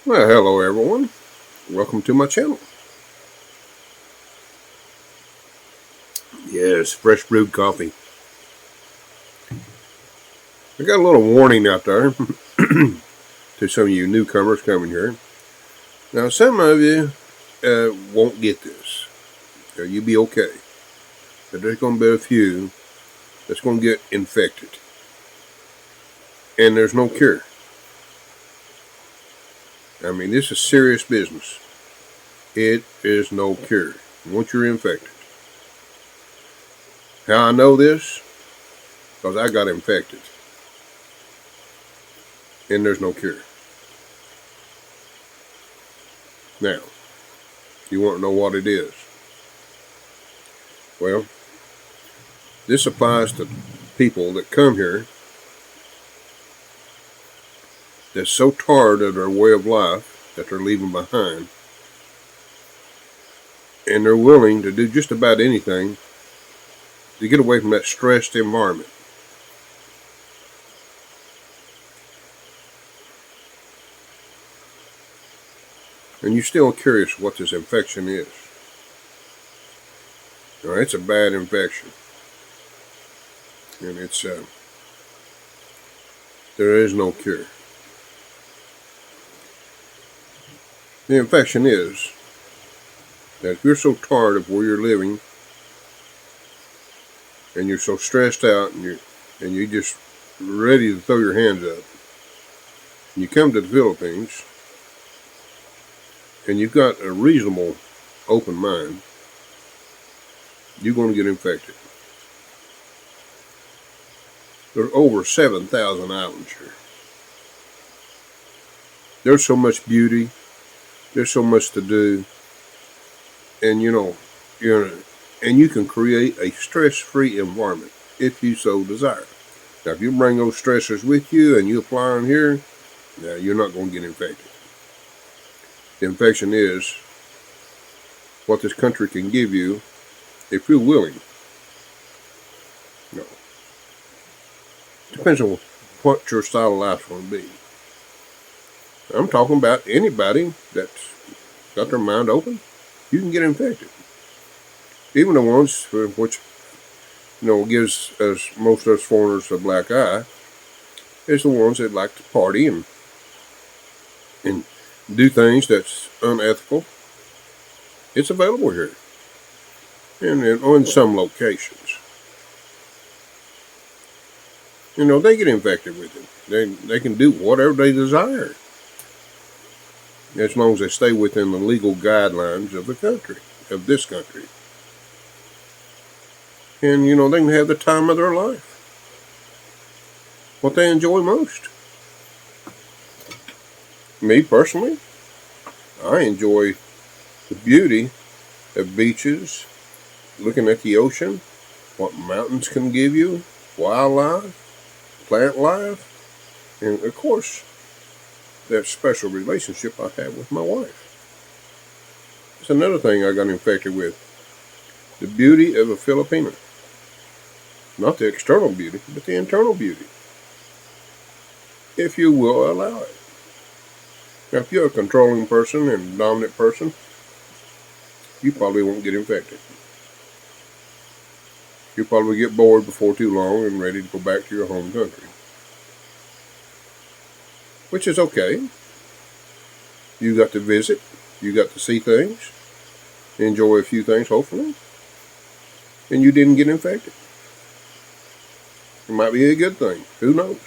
Well, hello everyone. Welcome to my channel. Yes, fresh brewed coffee. I got a little warning out there to some of you newcomers coming here. Now, some of you won't get this. You'll be okay. But there's going to be a few that's going to get infected. And there's no cure. I mean, this is serious business. It is no cure once you're infected. How I know this? Because I got infected. And there's no cure. Now, you want to know what it is? Well, this applies to people that come here that's so tired of their way of life that they're leaving behind, and they're willing to do just about anything to get away from that stressed environment. And you're still curious what this infection is. Now, it's a bad infection. And there is no cure. The infection is that if you're so tired of where you're living and you're so stressed out and you're just ready to throw your hands up, and you come to the Philippines and you've got a reasonable open mind, you're going to get infected. There's over 7,000 islands here. There's so much beauty. There's so much to do. And and you can create a stress-free environment if you so desire. Now, if you bring those stressors with you and you apply them here, now you're not going to get infected. The infection is what this country can give you if you're willing. No. Depends on what your style of life's going to be. I'm talking about anybody that's got their mind open. You can get infected. Even the ones for which, gives us, most of us foreigners, a black eye, is the ones that like to party and do things that's unethical. It's available here. And in some locations. They get infected with it. They can do whatever they desire, as long as they stay within the legal guidelines of the country, of this country. And, they can have the time of their life. What they enjoy most. Me, personally, I enjoy the beauty of beaches, looking at the ocean, what mountains can give you, wildlife, plant life, and, of course, that special relationship I have with my wife. It's another thing I got infected with. The beauty of a Filipino. Not the external beauty, but the internal beauty. If you will allow it. Now, if you're a controlling person and dominant person, you probably won't get infected. You'll probably get bored before too long and ready to go back to your home country. Which is okay. You got to visit. You got to see things. Enjoy a few things, hopefully. And you didn't get infected. It might be a good thing. Who knows?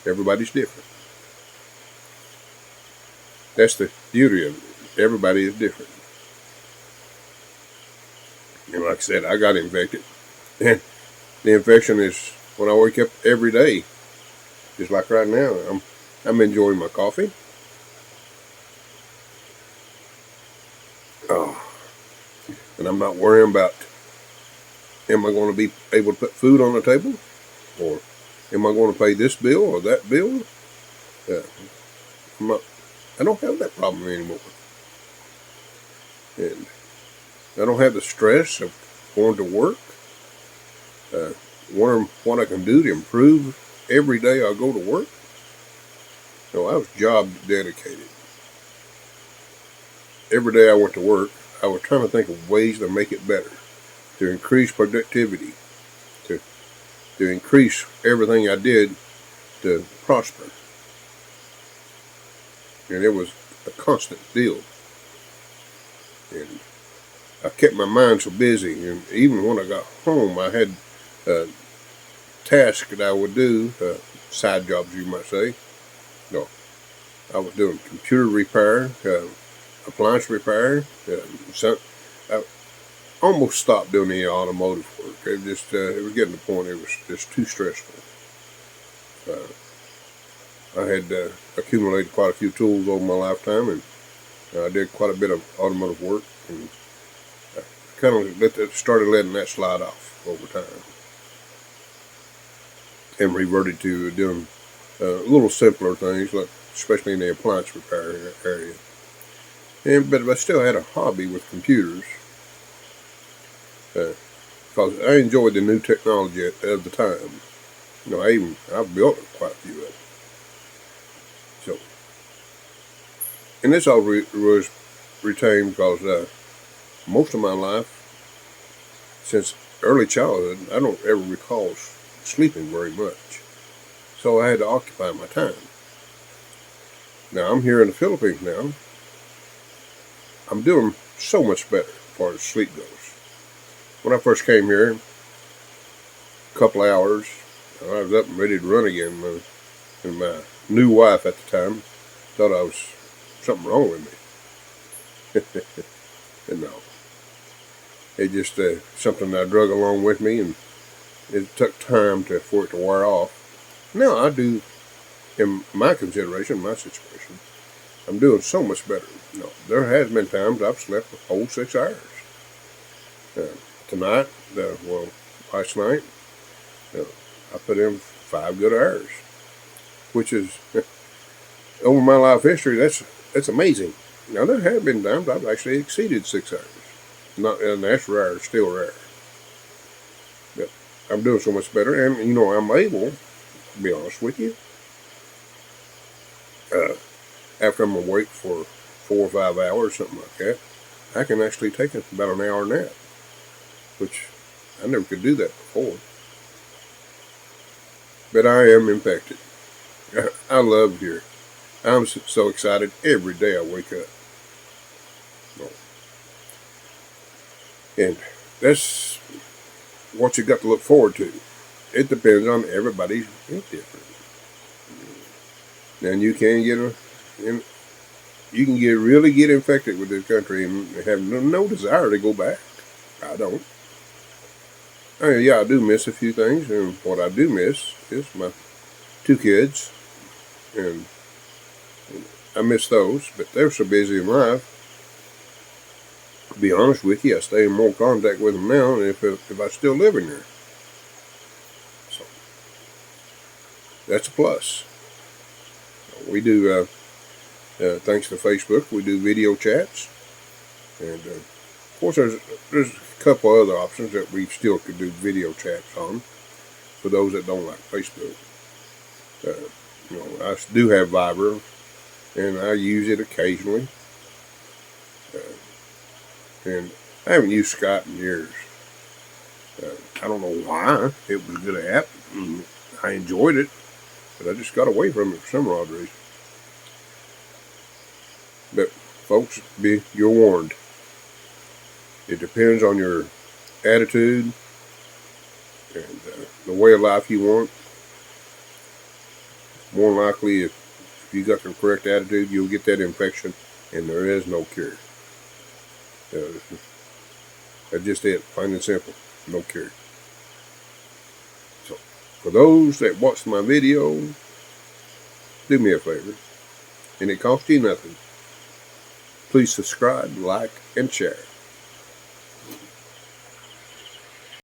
Everybody's different. That's the beauty of it. Everybody is different. And like I said, I got infected. And the infection is when I wake up every day. Just like right now. I'm enjoying my coffee. Oh. And I'm not worrying about, am I going to be able to put food on the table? Or am I going to pay this bill or that bill? I don't have that problem anymore. And I don't have the stress of going to work. Wondering what I can do to improve every day I go to work. No, I was job dedicated. every day I went to work, I was trying to think of ways to make it better, to increase productivity, to increase everything I did to prosper. And it was a constant deal. And I kept my mind so busy, and even when I got home, I had tasks that I would do, side jobs you might say. No, I was doing computer repair, appliance repair. I almost stopped doing the automotive work. It was getting to the point it was just too stressful. I had accumulated quite a few tools over my lifetime, and I did quite a bit of automotive work, and I kind of started letting that slide off over time, and reverted to doing little simpler things, like especially in the appliance repair area. But I still had a hobby with computers, because I enjoyed the new technology of the time. I built quite a few of them. So, and this all was retained because most of my life, since early childhood, I don't ever recall sleeping very much. So I had to occupy my time. Now I'm here in the Philippines now. I'm doing so much better as far as sleep goes. When I first came here, a couple hours, I was up and ready to run again. And my new wife at the time thought I was something wrong with me. And no, it just something I drug along with me, and it took time for it to wear off. Now I do, in my consideration, my situation, I'm doing so much better. No, there has been times I've slept a whole 6 hours. Tonight, last night, I put in 5 good hours, which is, over my life history, that's amazing. Now, there have been times I've actually exceeded 6 hours. And that's rare, still rare. But I'm doing so much better, and, I'm able, to be honest with you, after I'm awake for 4 or 5 hours, something like that, I can actually take about an hour nap, which I never could do that before. But I am infected. I love here. I'm so excited every day I wake up. And that's what you got to look forward to. It depends on everybody's different. And you can really get infected with this country and have no desire to go back. I don't. I do miss a few things, and what I do miss is my 2 kids, and I miss those, but they're so busy in life. To be honest with you, I stay in more contact with them now than if I still living there. So that's a plus. We do, thanks to Facebook, we do video chats, and of course there's a couple other options that we still could do video chats on for those that don't like Facebook. I do have Viber, and I use it occasionally. And I haven't used Skype in years. I don't know why. It was a good app. I enjoyed it, but I just got away from it for some odd reason. But folks, you're warned. It depends on your attitude and the way of life you want. More likely, if you got the correct attitude, you'll get that infection, and there is no cure. That's just it, plain and simple. No cure. So, for those that watch my video, do me a favor, and it costs you nothing. Please subscribe, like, and share.